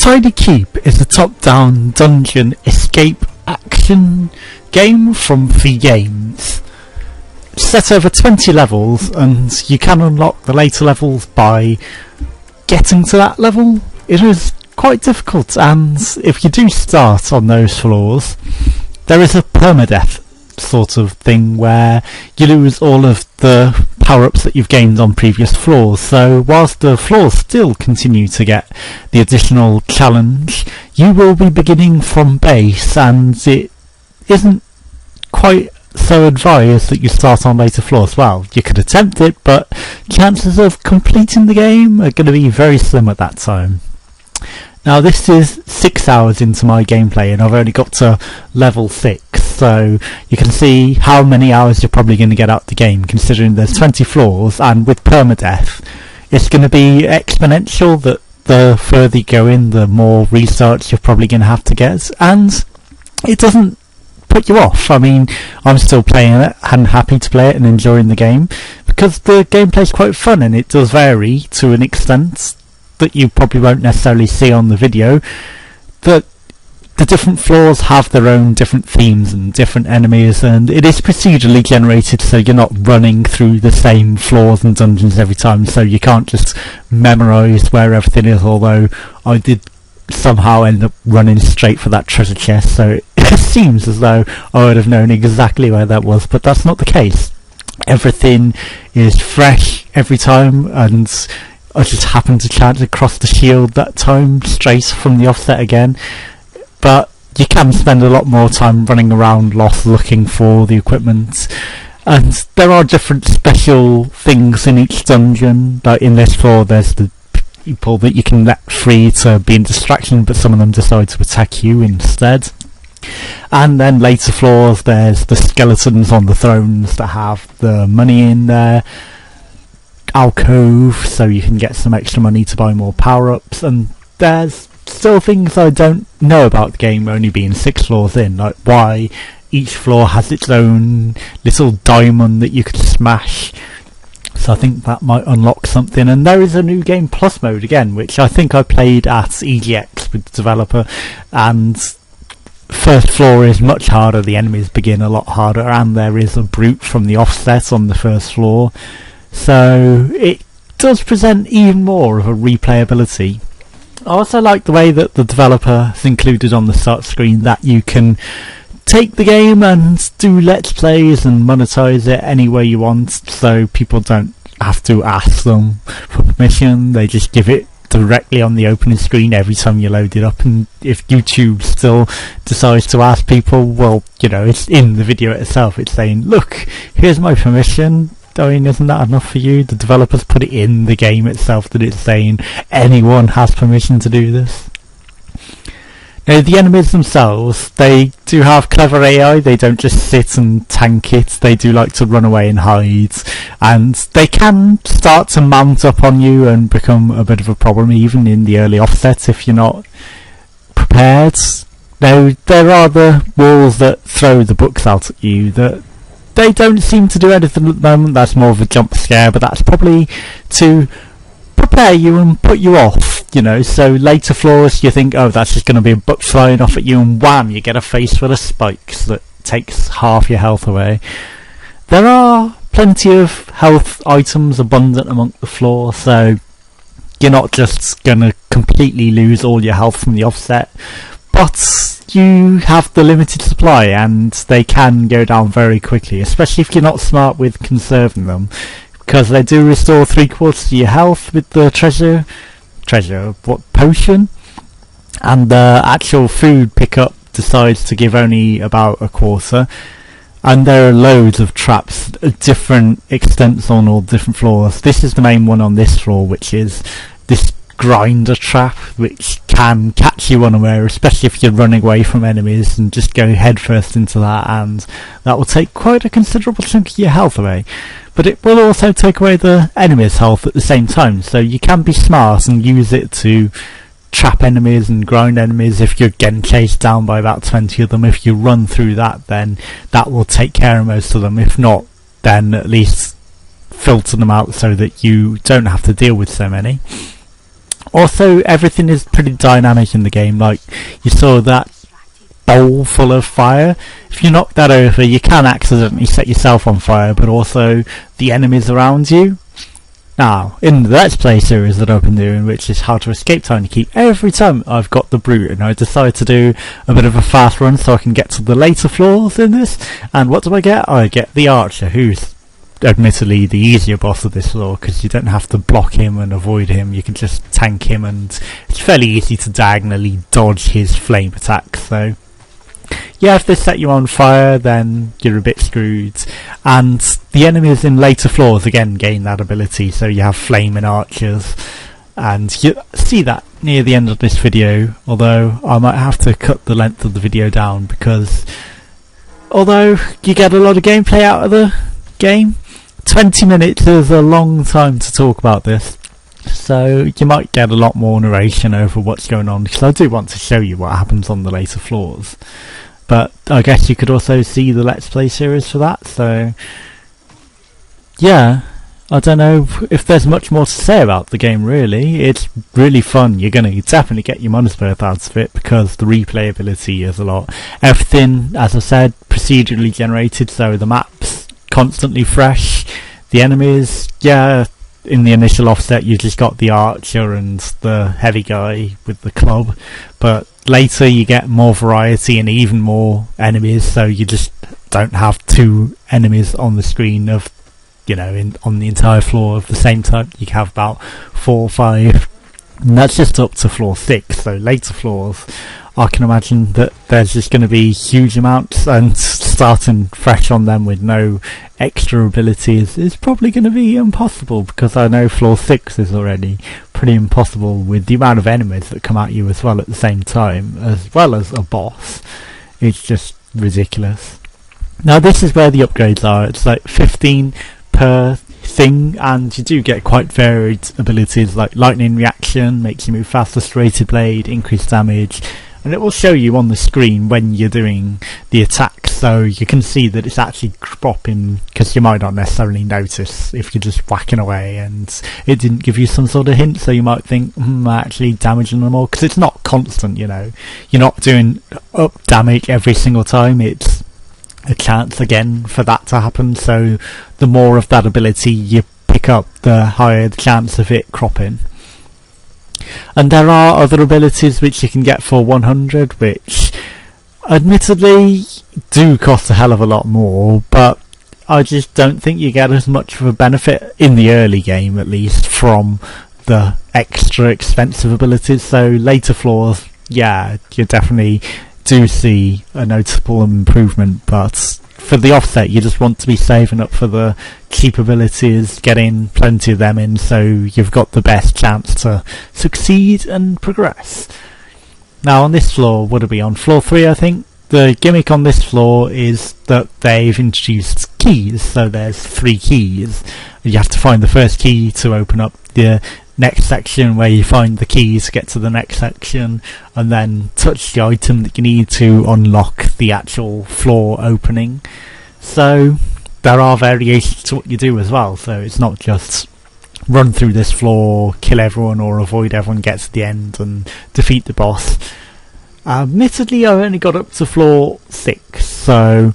Tiny Keep is a top-down dungeon escape action game from V Games. Set over 20 levels, and you can unlock the later levels by getting to that level. It is quite difficult, and if you do start on those floors, there is a permadeath sort of thing where you lose all of the power-ups that you've gained on previous floors. So whilst the floors still continue to get the additional challenge, you will be beginning from base, and it isn't quite so advised that you start on later floors. Well, you could attempt it, but chances of completing the game are going to be very slim at that time. Now, this is 6 hours into my gameplay, and I've only got to level 6, so you can see how many hours you're probably going to get out of the game, considering there's 20 floors, and with permadeath, it's going to be exponential, that the further you go in, the more research you're probably going to have to get, and it doesn't put you off. I mean, I'm still playing it and happy to play it and enjoying the game, because the gameplay is quite fun, and it does vary to an extent that you probably won't necessarily see on the video. That the different floors have their own different themes and different enemies, and it is procedurally generated, so you're not running through the same floors and dungeons every time, so you can't just memorise where everything is, although I did somehow end up running straight for that treasure chest, so it seems as though I would have known exactly where that was, but that's not the case. Everything is fresh every time, and I just happened to charge across the shield that time straight from the offset again. But you can spend a lot more time running around lost looking for the equipment, and there are different special things in each dungeon. Like in this floor, there's the people that you can let free to be in distraction, but some of them decide to attack you instead. And then later floors, there's the skeletons on the thrones that have the money in there alcove, so you can get some extra money to buy more power-ups, and there's still things I don't know about the game, only being 6 floors in, like why each floor has its own little diamond that you could smash, so I think that might unlock something. And there is a new game plus mode again, which I think I played at EGX with the developer, and first floor is much harder, the enemies begin a lot harder, and there is a brute from the offset on the first floor. So it does present even more of a replayability. I also like the way that the developer has included on the start screen that you can take the game and do let's plays and monetize it any way you want, so people don't have to ask them for permission, they just give it directly on the opening screen every time you load it up. And if YouTube still decides to ask people, well, you know, it's in the video itself, it's saying, look, here's my permission. I mean, isn't that enough for you? The developers put it in the game itself that it's saying anyone has permission to do this. Now, the enemies themselves, they do have clever AI, they don't just sit and tank it, they do like to run away and hide, and they can start to mount up on you and become a bit of a problem even in the early offset if you're not prepared. Now, there are the walls that throw the books out at you that they don't seem to do anything at the moment. That's more of a jump scare, but that's probably to prepare you and put you off, you know. So later floors you think, oh, that's just going to be a book flying off at you, and wham, you get a face full of spikes that takes half your health away. There are plenty of health items abundant among the floor, so you're not just going to completely lose all your health from the offset, but you have the limited supply, and they can go down very quickly, especially if you're not smart with conserving them, because they do restore 3/4 of your health with the potion, and the actual food pickup decides to give only about 1/4. And there are loads of traps at different extents on all different floors. This is the main one on this floor, which is this grinder trap, which can catch you unaware, especially if you're running away from enemies, and just go headfirst into that, and that will take quite a considerable chunk of your health away. But it will also take away the enemy's health at the same time, so you can be smart and use it to trap enemies and grind enemies. If you're getting chased down by about 20 of them, if you run through that, then that will take care of most of them. If not, then at least filter them out so that you don't have to deal with so many. Also, everything is pretty dynamic in the game. Like, you saw that bowl full of fire. If you knock that over, you can accidentally set yourself on fire, but also the enemies around you. Now, in the Let's Play series that I've been doing, which is how to escape Tiny Keep, every time I've got the Brute, and I decided to do a bit of a fast run so I can get to the later floors in this, and what do I get? I get the Archer, who's admittedly the easier boss of this floor, because you don't have to block him and avoid him, you can just tank him, and it's fairly easy to diagonally dodge his flame attacks, so yeah, if they set you on fire, then you're a bit screwed. And the enemies in later floors again gain that ability, so you have flaming archers, and you see that near the end of this video, although I might have to cut the length of the video down, because although you get a lot of gameplay out of the game, 20 minutes is a long time to talk about this. So you might get a lot more narration over what's going on, because I do want to show you what happens on the later floors. But I guess you could also see the Let's Play series for that, so yeah, I don't know if there's much more to say about the game really. It's really fun. You're going to definitely get your money's worth out of it, because the replayability is a lot. Everything, as I said, procedurally generated, so the map's constantly fresh. The enemies, yeah, in the initial offset you just got the archer and the heavy guy with the club, but later you get more variety and even more enemies, so you just don't have two enemies on the screen of, you know, on the entire floor of the same type. You have about 4 or 5, and that's just up to floor 6, so later floors I can imagine that there's just going to be huge amounts, and starting fresh on them with no extra abilities is probably going to be impossible, because I know floor 6 is already pretty impossible with the amount of enemies that come at you as well at the same time, as well as a boss. It's just ridiculous. Now this is where the upgrades are. It's like 15 per thing, and you do get quite varied abilities, like lightning reaction makes you move faster, serrated blade, increased damage, and it will show you on the screen when you're doing the attack, so you can see that it's actually cropping, because you might not necessarily notice if you're just whacking away and it didn't give you some sort of hint, so you might think, actually damaging them all, because it's not constant, you know, you're not doing up damage every single time, it's a chance again for that to happen, so the more of that ability you pick up, the higher the chance of it cropping. And there are other abilities which you can get for 100, which admittedly do cost a hell of a lot more, but I just don't think you get as much of a benefit in the early game, at least, from the extra expensive abilities. So later floors, yeah, you definitely do see a noticeable improvement, but for the offset you just want to be saving up for the cheap abilities, getting plenty of them in, so you've got the best chance to succeed and progress. Now on this floor, would it be on floor 3 I think, the gimmick on this floor is that they've introduced keys, so there's 3 keys. You have to find the first key to open up the next section, where you find the keys to get to the next section, and then touch the item that you need to unlock the actual floor opening. So there are variations to what you do as well, so it's not just run through this floor, kill everyone, or avoid everyone, get to the end and defeat the boss. Admittedly I've only got up to floor 6, so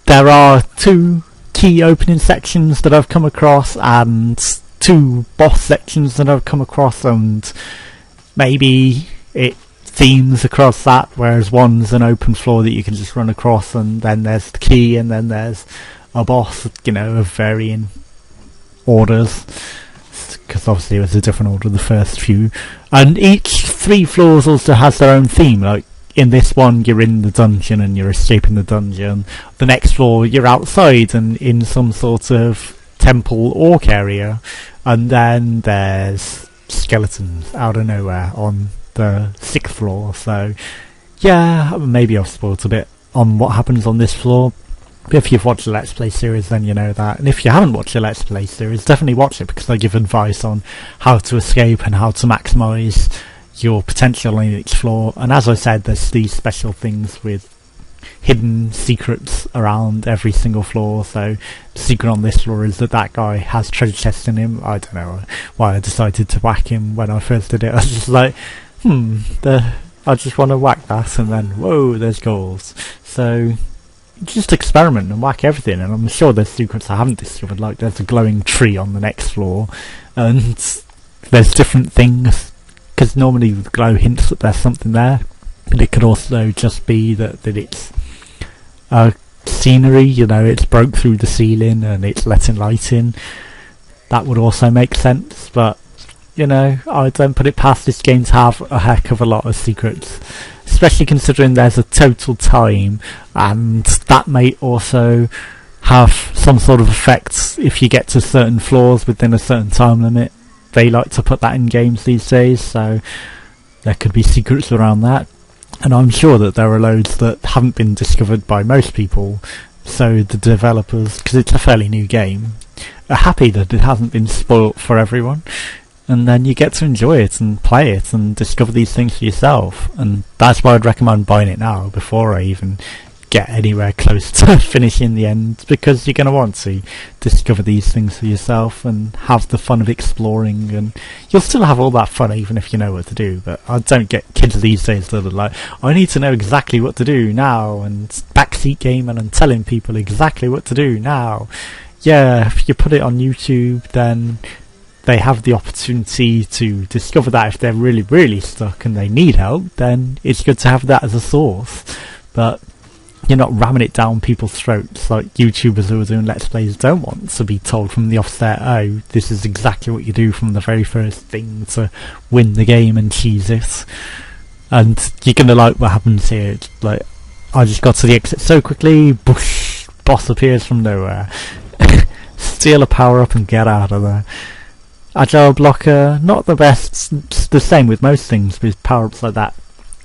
there are 2 key opening sections that I've come across, and 2 boss sections that I've come across, and maybe it themes across that, whereas one's an open floor that you can just run across, and then there's the key, and then there's a boss, you know, of varying orders, because obviously it was a different order the first few, and each 3 floors also has their own theme. Like in this one you're in the dungeon and you're escaping the dungeon, the next floor you're outside and in some sort of temple orc area, and then there's skeletons out of nowhere on the 6th floor. So yeah, maybe I've spoiled a bit on what happens on this floor, but if you've watched the Let's Play series then you know that, and if you haven't watched the Let's Play series, definitely watch it, because I give advice on how to escape and how to maximise your potential on each floor. And as I said, there's these special things with hidden secrets around every single floor. So the secret on this floor is that that guy has treasure chests in him. I don't know why I decided to whack him when I first did it. I was just like, I just want to whack that, and then whoa, there's goals. So just experiment and whack everything, and I'm sure there's secrets I haven't discovered, like there's a glowing tree on the next floor, and there's different things, because normally the glow hints that there's something there, but it could also just be that it's scenery, you know, it's broke through the ceiling and it's letting light in. That would also make sense, but you know, I don't put it past this game to have a heck of a lot of secrets, especially considering there's a total time, and that may also have some sort of effect if you get to certain floors within a certain time limit. They like to put that in games these days, so there could be secrets around that, and I'm sure that there are loads that haven't been discovered by most people, so the developers, because it's a fairly new game, are happy that it hasn't been spoilt for everyone. And then you get to enjoy it and play it and discover these things for yourself, and that's why I'd recommend buying it now before I even get anywhere close to finishing the end, because you're going to want to discover these things for yourself and have the fun of exploring, and you'll still have all that fun even if you know what to do. But I don't get kids these days that are like, I need to know exactly what to do now, and backseat gaming and telling people exactly what to do now. Yeah, if you put it on YouTube, then they have the opportunity to discover that. If they're really, really stuck and they need help, then it's good to have that as a source. But you're not ramming it down people's throats like YouTubers who are doing Let's Plays don't want to be told from the offset, oh, this is exactly what you do from the very first thing to win the game and cheese it. And you're going to like what happens here. It's like, I just got to the exit so quickly, boosh, boss appears from nowhere. Steal a power up and get out of there. Agile blocker, not the best. It's the same with most things with power-ups like that.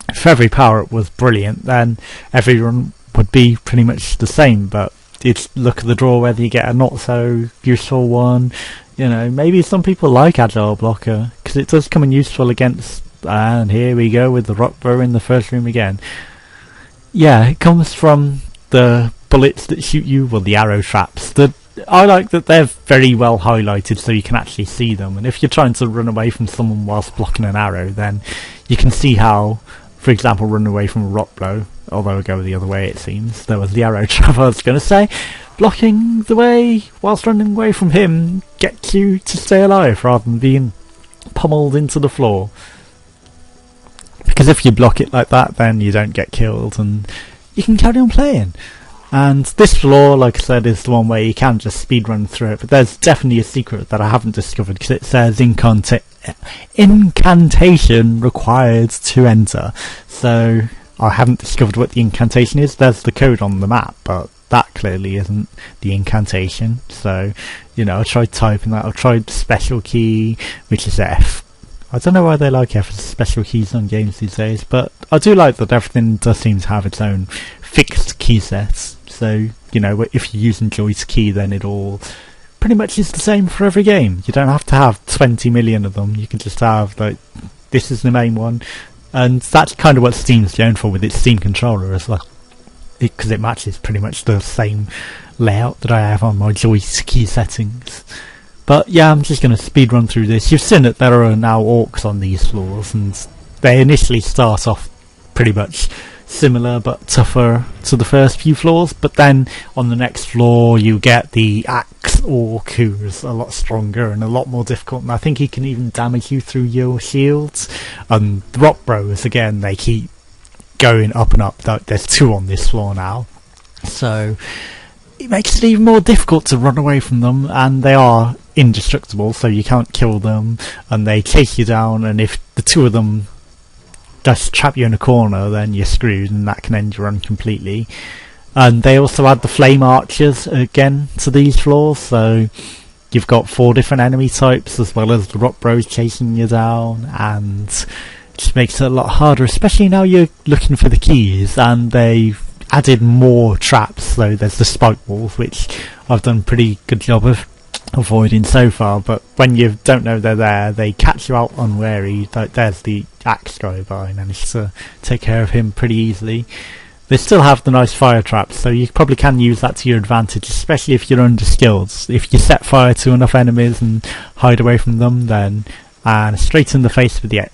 If every power-up was brilliant, then every run would be pretty much the same, but it's look at the draw whether you get a not so useful one. You know, maybe some people like agile blocker because it does come in useful against, and here we go with the rock throw in the first room again. Yeah, it comes from the bullets that shoot you, well, the arrow traps. I like that they're very well highlighted so you can actually see them, and if you're trying to run away from someone whilst blocking an arrow, then you can see how, for example, running away from a rock blow, although I go the other way it seems, there was the arrow trap I was going to say, blocking the way whilst running away from him gets you to stay alive rather than being pummeled into the floor. Because if you block it like that, then you don't get killed and you can carry on playing. And this floor, like I said, is the one where you can just speedrun through it, but there's definitely a secret that I haven't discovered because it says incantation required to enter. So I haven't discovered what the incantation is. There's the code on the map, but that clearly isn't the incantation. So, you know, I tried typing that. I tried special key, which is F. I don't know why they like F as special keys on games these days, but I do like that everything does seem to have its own fixed key sets. So, you know, if you're using Joy's key, then it all pretty much is the same for every game. You don't have to have 20 million of them. You can just have, like, this is the main one. And that's kind of what Steam's known for with its Steam controller as well. Because it matches pretty much the same layout that I have on my Joy's key settings. But yeah, I'm just going to speed run through this. You've seen that there are now orcs on these floors, and they initially start off pretty much similar but tougher to the first few floors, but then on the next floor you get the axe orc, who's a lot stronger and a lot more difficult, and I think he can even damage you through your shields. The rock bros, again, they keep going up and up. There's two on this floor now, so it makes it even more difficult to run away from them, and they are indestructible, so you can't kill them, and they chase you down, and if the two of them just trap you in a corner, then you're screwed, and that can end your run completely. And they also add the flame archers again to these floors, so you've got 4 different enemy types as well as the rock bros chasing you down, and it just makes it a lot harder, especially now you're looking for the keys. And they've added more traps, so there's the spike walls, which I've done a pretty good job of avoiding so far, but when you don't know they're there, they catch you out unwary. There's the axe guy by, and managed to take care of him pretty easily. they still have the nice fire traps, so you probably can use that to your advantage, especially if you're under-skilled. If you set fire to enough enemies and hide away from them, then straight in the face with the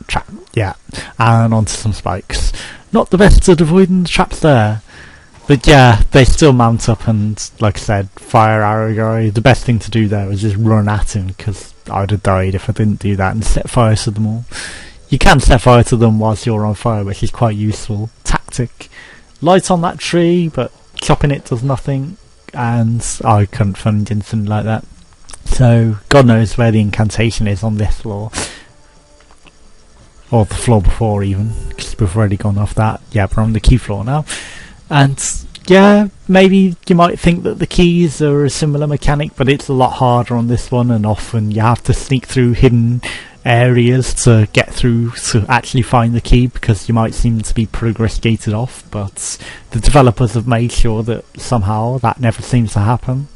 trap, yeah, and onto some spikes. Not the best at avoiding the traps there, but yeah, they still mount up, and like I said, fire arrow guy, the best thing to do there was just run at him, because I would have died if I didn't do that, and set fire to them all. You can set fire to them whilst you're on fire, which is quite useful tactic. Light on that tree, but chopping it does nothing, and I couldn't find anything like that. So God knows where the incantation is on this floor, or the floor before even, because we've already gone off that. Yeah, we're on the key floor now, and yeah, maybe you might think that the keys are a similar mechanic, but it's a lot harder on this one, and often you have to sneak through hidden areas to get through to actually find the key, because you might seem to be progress gated off, but the developers have made sure that somehow that never seems to happen,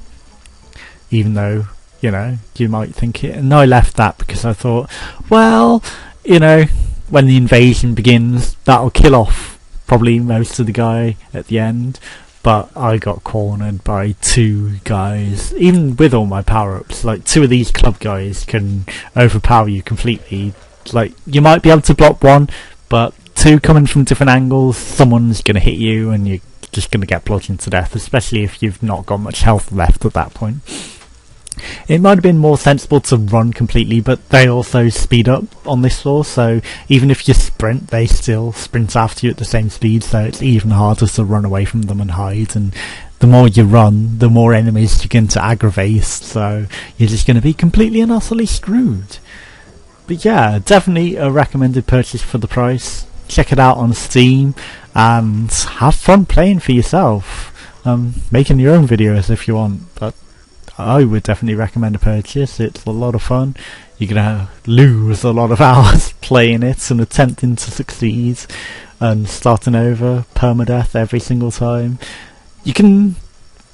even though, you know, you might think it. And I left that because I thought, well, you know, when the invasion begins, that'll kill off probably most of the guy at the end. But I got cornered by two guys, even with all my power-ups. Like, two of these club guys can overpower you completely. Like, you might be able to block one, but two coming from different angles, someone's going to hit you and you're just going to get bludgeoned to death, especially if you've not got much health left at that point. It might have been more sensible to run completely, but they also speed up on this floor, so even if you sprint, they still sprint after you at the same speed, so it's even harder to run away from them and hide, and the more you run, the more enemies you're going to aggravate, so you're just going to be completely and utterly screwed. But yeah, definitely a recommended purchase for the price. Check it out on Steam, and have fun playing for yourself. Making your own videos if you want, but I would definitely recommend a purchase. It's a lot of fun. You're gonna lose a lot of hours playing it and attempting to succeed and starting over, permadeath every single time. You can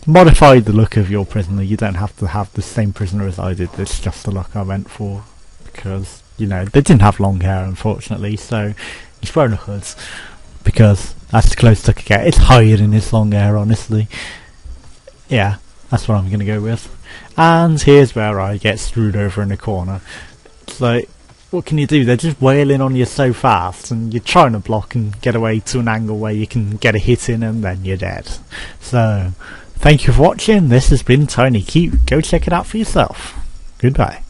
modify the look of your prisoner. You don't have to have the same prisoner as I did. It's just the look I went for, because, you know, they didn't have long hair, unfortunately, so he's wearing a hood, because that's the closest I could get. It's higher than his long hair, honestly. Yeah, that's what I'm going to go with. And here's where I get screwed over in a corner. It's like, what can you do? They're just wailing on you so fast, and you're trying to block and get away to an angle where you can get a hit in, and then you're dead. So, thank you for watching. This has been Tiny Cute. Go check it out for yourself. Goodbye.